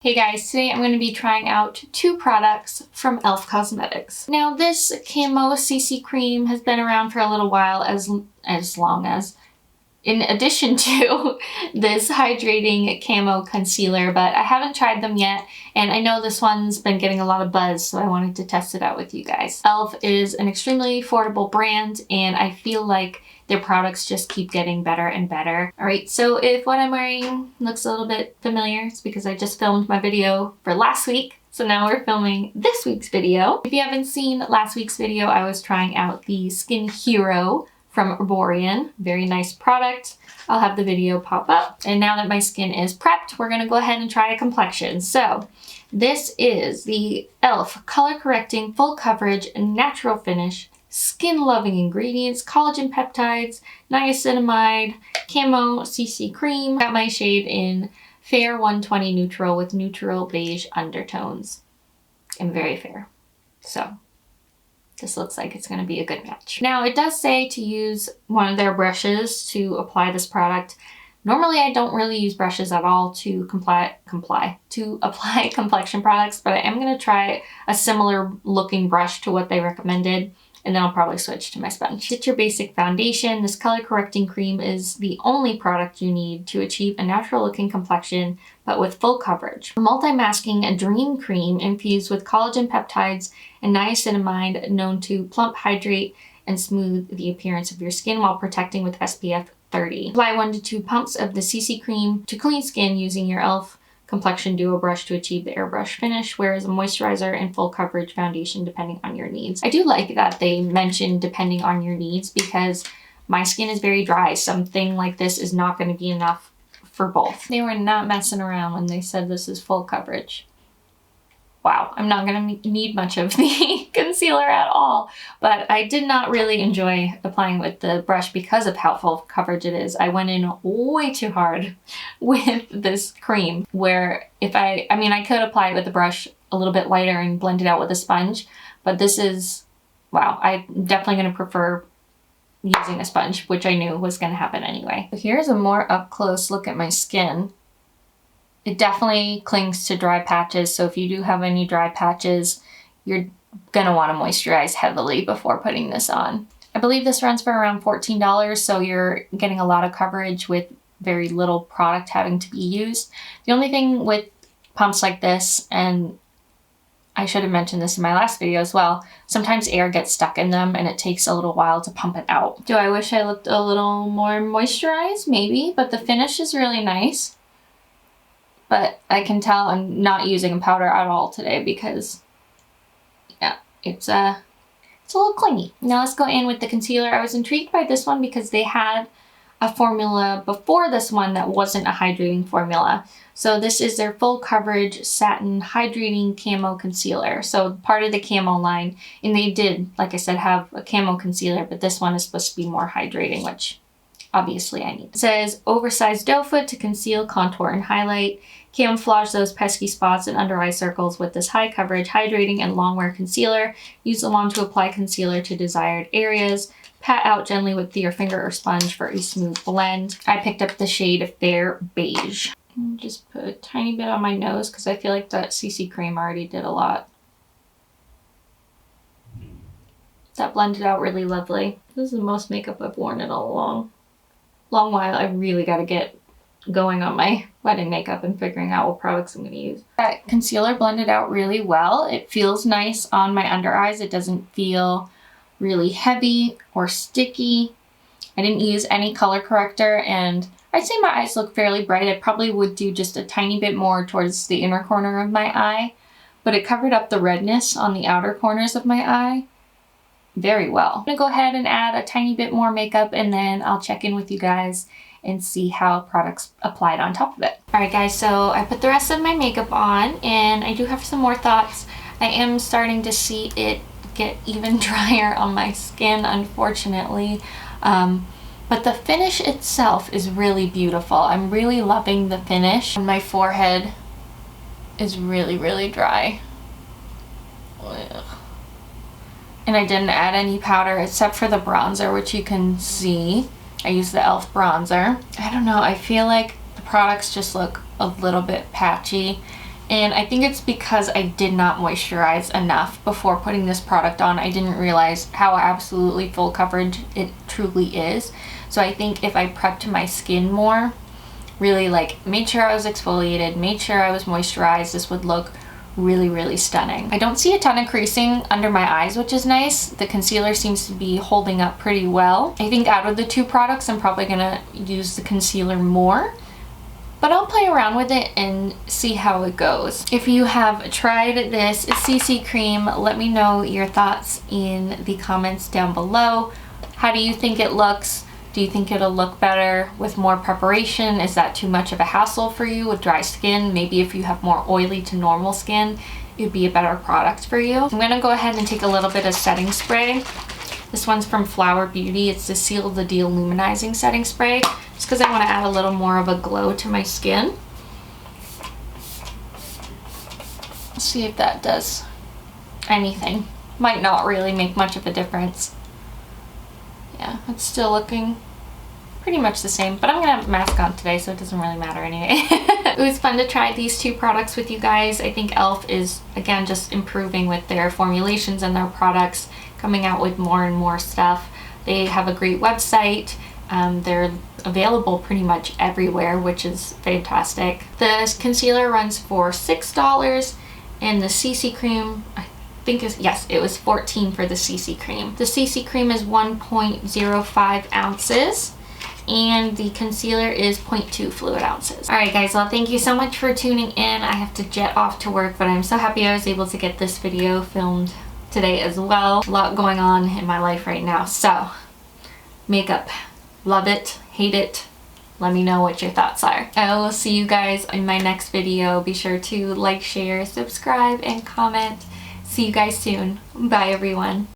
Hey guys, today I'm going to be trying out two products from e.l.f. Cosmetics. Now this Camo CC cream has been around for a little while, as long as, in addition to this Hydrating Camo Concealer, but I haven't tried them yet, and I know this one's been getting a lot of buzz, so I wanted to test it out with you guys. e.l.f. is an extremely affordable brand, and I feel like their products just keep getting better and better. Alright, so if what I'm wearing looks a little bit familiar, it's because I just filmed my video for last week. So now we're filming this week's video. If you haven't seen last week's video, I was trying out the Skin Hero from Arborian. Very nice product. I'll have the video pop up. And now that my skin is prepped, we're gonna go ahead and try a complexion. So this is the e.l.f. Color Correcting Full Coverage Natural Finish Skin-Loving Ingredients, Collagen Peptides, Niacinamide, Camo CC Cream. Got my shade in Fair 120 Neutral with neutral beige undertones. And very fair. So this looks like it's going to be a good match. Now it does say to use one of their brushes to apply this product. Normally I don't really use brushes at all to apply complexion products, but I am going to try a similar looking brush to what they recommended. And then I'll probably switch to my sponge. Get your basic foundation. This color correcting cream is the only product you need to achieve a natural looking complexion, but with full coverage. Multi-masking dream cream infused with collagen peptides and niacinamide, known to plump, hydrate, and smooth the appearance of your skin while protecting with SPF 30. Apply 1 to 2 pumps of the CC cream to clean skin using your e.l.f. Complexion Duo brush to achieve the airbrush finish, whereas a moisturizer and full coverage foundation depending on your needs. I do like that they mentioned depending on your needs because my skin is very dry. Something like this is not going to be enough for both. They were not messing around when they said this is full coverage. Wow, I'm not going to need much of the concealer at all, but I did not really enjoy applying with the brush because of how full coverage it is. I went in way too hard with this cream, where if I could apply it with the brush a little bit lighter and blend it out with a sponge, but this is, wow, I'm definitely going to prefer using a sponge, which I knew was going to happen anyway. So here's a more up close look at my skin. It definitely clings to dry patches, so if you do have any dry patches, you're gonna want to moisturize heavily before putting this on. I believe this runs for around $14, so you're getting a lot of coverage with very little product having to be used. The only thing with pumps like this, and I should have mentioned this in my last video as well, sometimes air gets stuck in them and it takes a little while to pump it out. Do I wish I looked a little more moisturized? Maybe, but the finish is really nice. But I can tell I'm not using a powder at all today because, yeah, it's a little clingy. Now let's go in with the concealer. I was intrigued by this one because they had a formula before this one that wasn't a hydrating formula. So this is their full coverage satin hydrating camo concealer. So part of the camo line, and they did, like I said, have a camo concealer, but this one is supposed to be more hydrating, which obviously I need. It says oversized doe foot to conceal, contour, and highlight. Camouflage those pesky spots and under eye circles with this high coverage, hydrating, and long wear concealer. Use the wand to apply concealer to desired areas. Pat out gently with your finger or sponge for a smooth blend. I picked up the shade Fair Beige. Just put a tiny bit on my nose because I feel like that CC cream already did a lot. That blended out really lovely. This is the most makeup I've worn in a long while. I really got to get going on my wedding makeup and figuring out what products I'm going to use. That concealer blended out really well. It feels nice on my under eyes. It doesn't feel really heavy or sticky. I didn't use any color corrector, and I'd say my eyes look fairly bright. I probably would do just a tiny bit more towards the inner corner of my eye, but it covered up the redness on the outer corners of my eye very well. I'm gonna go ahead and add a tiny bit more makeup, and then I'll check in with you guys and see how products applied on top of it. Alright guys, so I put the rest of my makeup on, and I do have some more thoughts. I am starting to see it get even drier on my skin, unfortunately. But the finish itself is really beautiful. I'm really loving the finish. My forehead is really, really dry. Ugh. And I didn't add any powder except for the bronzer, which you can see. I used the e.l.f. bronzer. I don't know, I feel like the products just look a little bit patchy, And I think it's because I did not moisturize enough before putting this product on. I didn't realize how absolutely full coverage it truly is. So I think if I prepped my skin more, really like made sure I was exfoliated, made sure I was moisturized, this would look really, really stunning. I don't see a ton of creasing under my eyes, which is nice. The concealer seems to be holding up pretty well. I think out of the two products, I'm probably gonna use the concealer more, but I'll play around with it and see how it goes. If you have tried this CC cream, let me know your thoughts in the comments down below. How do you think it looks? Do you think it'll look better with more preparation? Is that too much of a hassle for you with dry skin? Maybe if you have more oily to normal skin, it'd be a better product for you. I'm gonna go ahead and take a little bit of setting spray. This one's from Flower Beauty. It's the Seal the Deal Luminizing Setting Spray, just because I want to add a little more of a glow to my skin. Let's see if that does anything. Might not really make much of a difference. Yeah, it's still looking pretty much the same, but I'm gonna have a mask on today, so it doesn't really matter anyway. It was fun to try these two products with you guys. I think e.l.f. is, again, just improving with their formulations and their products, coming out with more and more stuff. They have a great website. They're available pretty much everywhere, which is fantastic. The concealer runs for $6, and the CC cream, I think is, yes, it was $14 for the CC cream. The CC cream is 1.05 ounces. And the concealer is 0.2 fluid ounces. Alright guys, well thank you so much for tuning in. I have to jet off to work, but I'm so happy I was able to get this video filmed today as well. A lot going on in my life right now. So, makeup. Love it, hate it. Let me know what your thoughts are. I will see you guys in my next video. Be sure to like, share, subscribe, and comment. See you guys soon. Bye everyone.